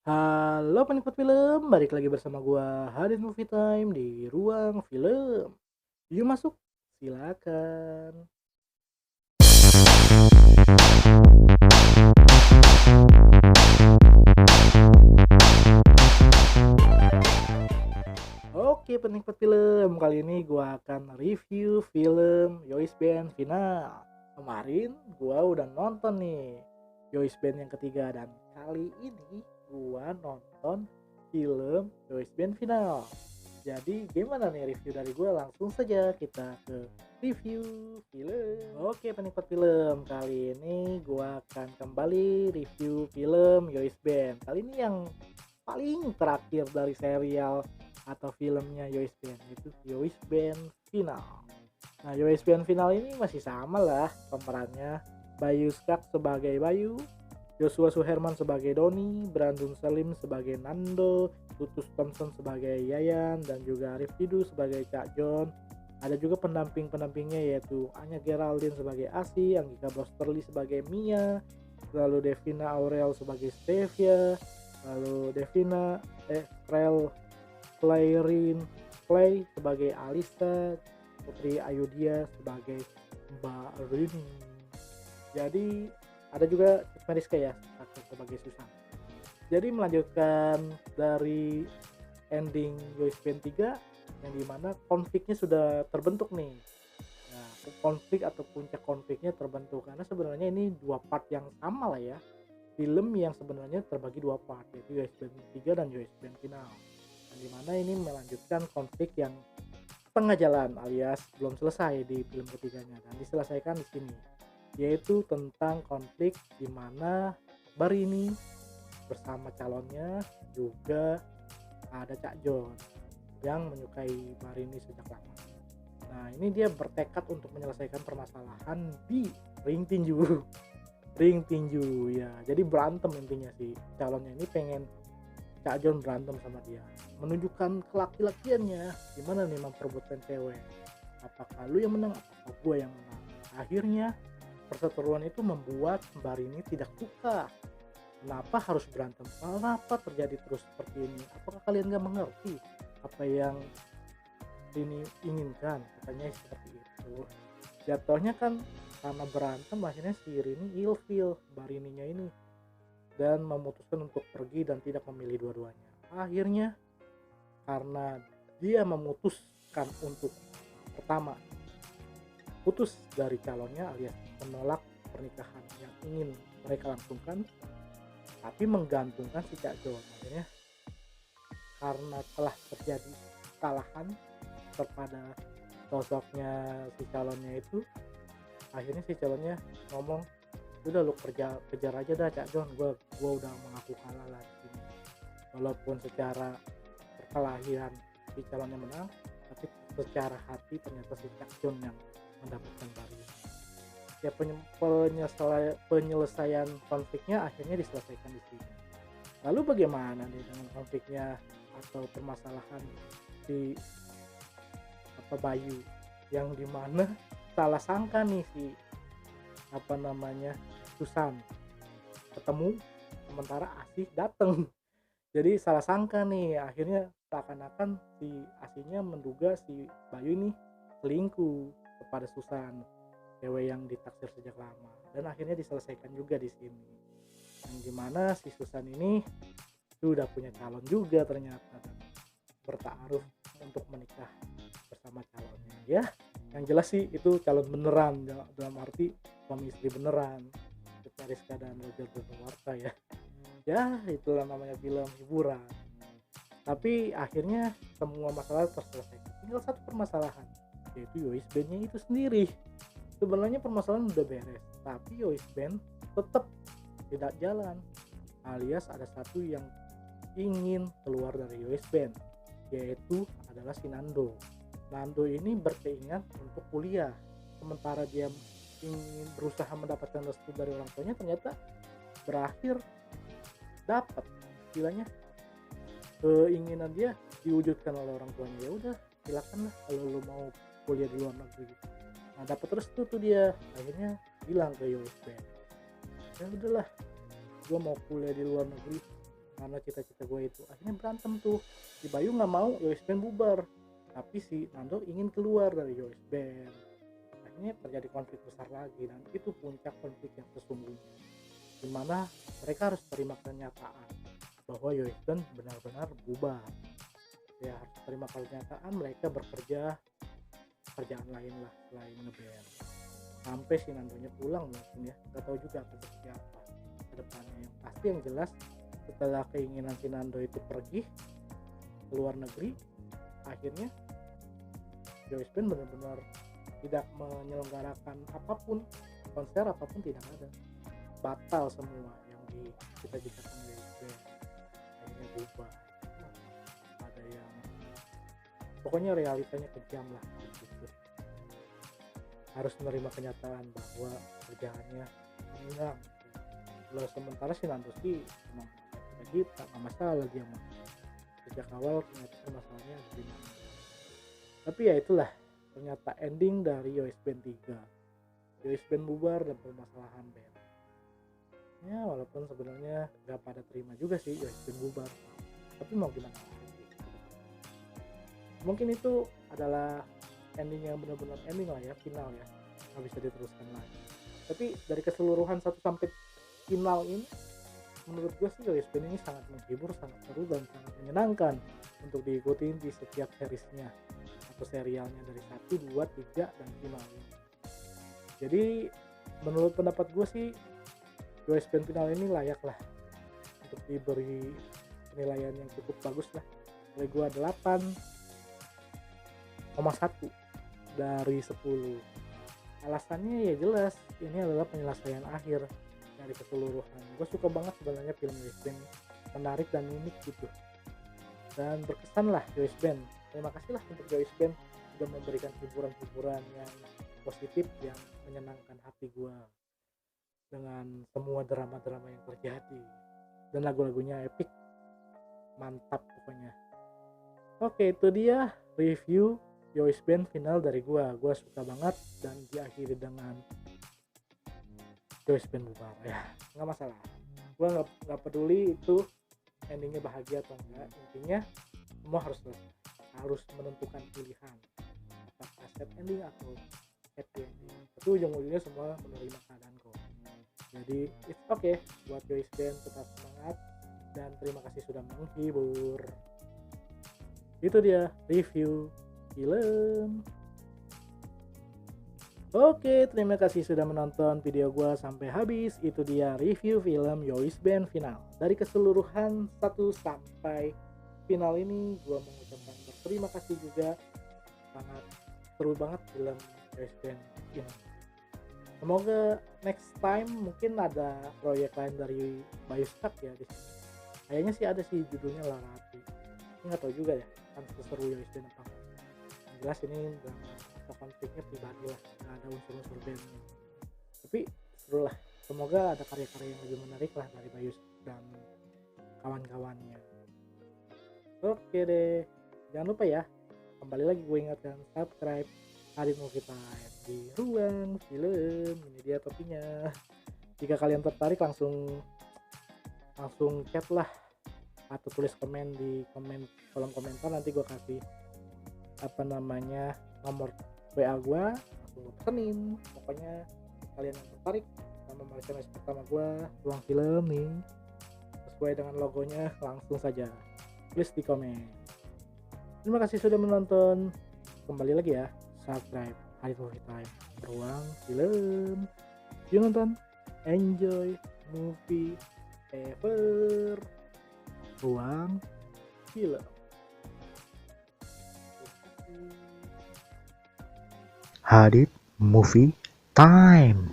Halo penikmat film, balik lagi bersama gua Hadid Movie Time di ruang film. Yuk masuk, silakan. Oke penikmat film, kali ini gua akan review film Yois Band Final. Kemarin gua udah nonton nih Yois Band yang ketiga dan kali ini gua nonton film Yois Band Final. Jadi gimana nih review dari gue? Langsung saja kita ke review film. Oke penikmat film, kali ini gue akan kembali review film Yois Band. Kali ini yang paling terakhir dari serial atau filmnya Yois Band, yaitu Yois Band Final. Nah Yois Band Final ini masih sama lah pemerannya. Bayu Skak sebagai Bayu, Joshua Suherman sebagai Doni, Brandon Salim sebagai Nando, Tutus Thompson sebagai Yayan, dan juga Arif Didu sebagai Cak John. Ada juga pendamping-pendampingnya yaitu Anya Geraldine sebagai Asi, Anggika Brosterly sebagai Mia, lalu Devina Aurel sebagai Stevia, lalu Devina Rel Play sebagai Alisa, Putri Ayudia sebagai Mbak Rini. Jadi ada juga Mariska ya sebagai Susan. Jadi melanjutkan dari ending Yois Band 3 yang dimana konfliknya sudah terbentuk nih. Nah, konflik atau puncak konfliknya terbentuk karena sebenarnya ini dua part yang sama lah ya. Film yang sebenarnya terbagi dua part, yaitu Yois Band 3 dan Yois Band Final. Dan dimana ini melanjutkan konflik yang setengah jalan alias belum selesai di film ketiganya dan diselesaikan di sini, yaitu tentang konflik di mana Barini bersama calonnya juga ada Cak John yang menyukai Barini sejak lama. Nah ini dia bertekad untuk menyelesaikan permasalahan di ring tinju. Ring tinju ya, jadi berantem intinya sih. Calonnya ini pengen Cak John berantem sama dia, menunjukkan kelaki-lakiannya gimana nih memperebutkan cewek. Apakah lu yang menang, apakah gue yang menang. Akhirnya perseteruan itu membuat Mbak Rini tidak suka. Kenapa harus berantem? Kenapa terjadi terus seperti ini? Apakah kalian gak mengerti apa yang Rini inginkan? Katanya seperti itu. Jatuhnya kan karena berantem akhirnya si Rini ilfeel Mbak Rininya ini dan memutuskan untuk pergi dan tidak memilih dua-duanya. Akhirnya karena dia memutuskan untuk pertama putus dari calonnya alias menolak pernikahan yang ingin mereka langsungkan, tapi menggantungkan si Cak John. Akhirnya karena telah terjadi kesalahan kepada sosoknya si calonnya itu, akhirnya si calonnya ngomong, udah lu kejar aja dah Cak John, gua udah mengaku kalah lah di sini. Walaupun secara perkelahian si calonnya menang, tapi secara hati ternyata si Cak John yang mendapatkan bari. Ya penyelesaian konfliknya akhirnya diselesaikan di sini. Lalu bagaimana nih dengan konfliknya atau permasalahan si Bayu yang dimana salah sangka nih si Susan ketemu sementara Asih dateng. Jadi salah sangka nih, akhirnya seakan-akan si Asihnya menduga si Bayu ini selingkuh kepada Susan, cewek yang ditaksir sejak lama, dan akhirnya diselesaikan juga di sini. Yang dimana si Susan ini sudah punya calon juga ternyata dan bertaaruf untuk menikah bersama calonnya ya. Yang jelas sih itu calon beneran dalam arti suami istri beneran, Rizka dan Roger Danuarta ya. Ya itulah namanya film hiburan. Tapi akhirnya semua masalah terselesaikan. Tinggal satu permasalahan, yaitu Yois Band-nya itu sendiri. Sebenarnya permasalahan udah beres, tapi Yois Band tetap tidak jalan. Alias ada satu yang ingin keluar dari Yois Band, yaitu adalah si Nando. Nando ini berkeinginan untuk kuliah, sementara dia ingin berusaha mendapatkan restu dari orang tuanya, ternyata berakhir dapat istilahnya keinginan dia diwujudkan oleh orang tuanya. Ya udah silakan lah kalau lu mau kuliah di luar negeri. Nah dapat restu tuh dia, akhirnya bilang ke Yois Band, ya udahlah gue mau kuliah di luar negeri, karena cita-cita gue itu. Akhirnya berantem tuh, si Bayu nggak mau Yois Band bubar, tapi si Nando ingin keluar dari Yois Band. Akhirnya terjadi konflik besar lagi, dan itu puncak konflik yang sesungguhnya, dimana mereka harus terima kenyataan bahwa Yois Band benar-benar bubar. Ya harus terima kenyataan mereka bekerja kerjaan lain lah selain ngeband. Sampai si Nandonya pulang mungkin ya, nggak tahu juga akan seperti apa ke depannya. Yang pasti yang jelas setelah keinginan si Nando itu pergi ke luar negeri, akhirnya Yois Band benar-benar tidak menyelenggarakan apapun, konser apapun tidak ada, batal semua yang dicita-citakan Yois Band. Akhirnya bubar. Ada yang pokoknya realitanya kejam lah gitu. Harus menerima kenyataan bahwa kerjaannya hilang. Kalau sementara si Nando sih emang jadi tak masalah, dia mah sejak awal ternyata masalahnya di mana. Tapi ya itulah ternyata ending dari Yois Band 3. Yois Band bubar dan permasalahan band. Ya walaupun sebenarnya gak pada terima juga sih Yois Band bubar, tapi mau gimana lagi. Mungkin itu adalah ending yang benar-benar ending lah ya, final ya, nggak bisa diteruskan lagi. Tapi dari keseluruhan 1 sampai final ini, menurut gue sih Yois Band ini sangat menghibur, sangat seru, dan sangat menyenangkan untuk diikuti di setiap seriesnya atau serialnya dari 1, 2, 3 dan final ini. Jadi menurut pendapat gue sih Yois Band final ini layak lah untuk diberi penilaian yang cukup bagus lah. Dari gue 8,1 dari 10. Alasannya ya jelas, ini adalah penyelesaian akhir dari keseluruhan. Gue suka banget sebenarnya film Yois Band, menarik dan unik gitu, dan berkesan lah Yois Band. Terima kasih lah untuk Yois Band sudah memberikan hiburan-hiburan yang positif, yang menyenangkan hati gue dengan semua drama-drama yang terjadi, dan lagu-lagunya epic, mantap pokoknya. Oke, itu dia review Yois Band final dari gua suka banget, dan diakhiri dengan Yois Band bubar ya, nggak masalah. Gua nggak peduli itu endingnya bahagia atau enggak, intinya semua harus menentukan pilihan apakah sad ending atau happy ending. Itu ujung-ujungnya semua menerima keadaan kok. Jadi it's okay buat Yois Band, tetap semangat dan terima kasih sudah menghibur. Itu dia review film. Oke, terima kasih sudah menonton video gua sampai habis. Itu dia review film Yois Band final. Dari keseluruhan 1 sampai final ini, gua mengucapkan berterima kasih juga. Sangat seru banget film Yois Band ini. Semoga next time mungkin ada proyek lain dari Bayu Stuck ya di sini. Kayaknya sih ada sih, judulnya Larati. Ini nggak tahu juga ya kan seseru Yois Band apa. Yang jelas ini drama atau konfliknya pribadi lah, nggak ada unsur-unsur band. Tapi seru lah. Semoga ada karya-karya yang lebih menarik lah dari Bayu dan kawan-kawannya. Oke deh, jangan lupa ya, kembali lagi gue ingatkan, subscribe Hadid Movie Time di ruang film. Ini dia topinya. Jika kalian tertarik langsung chat lah atau tulis komen di kolom komentar, nanti gue kasih nomor WA gue, langsung gue pesenin. Pokoknya kalian yang tertarik sama merchandise pertama gue, ruang film nih, sesuai dengan logonya, langsung saja tulis di komen. Terima kasih sudah menonton. Kembali lagi ya, subscribe Hadid Movie Time, ruang film. Yuk nonton, enjoy movie ever, ruang film. Hadid Movie Time.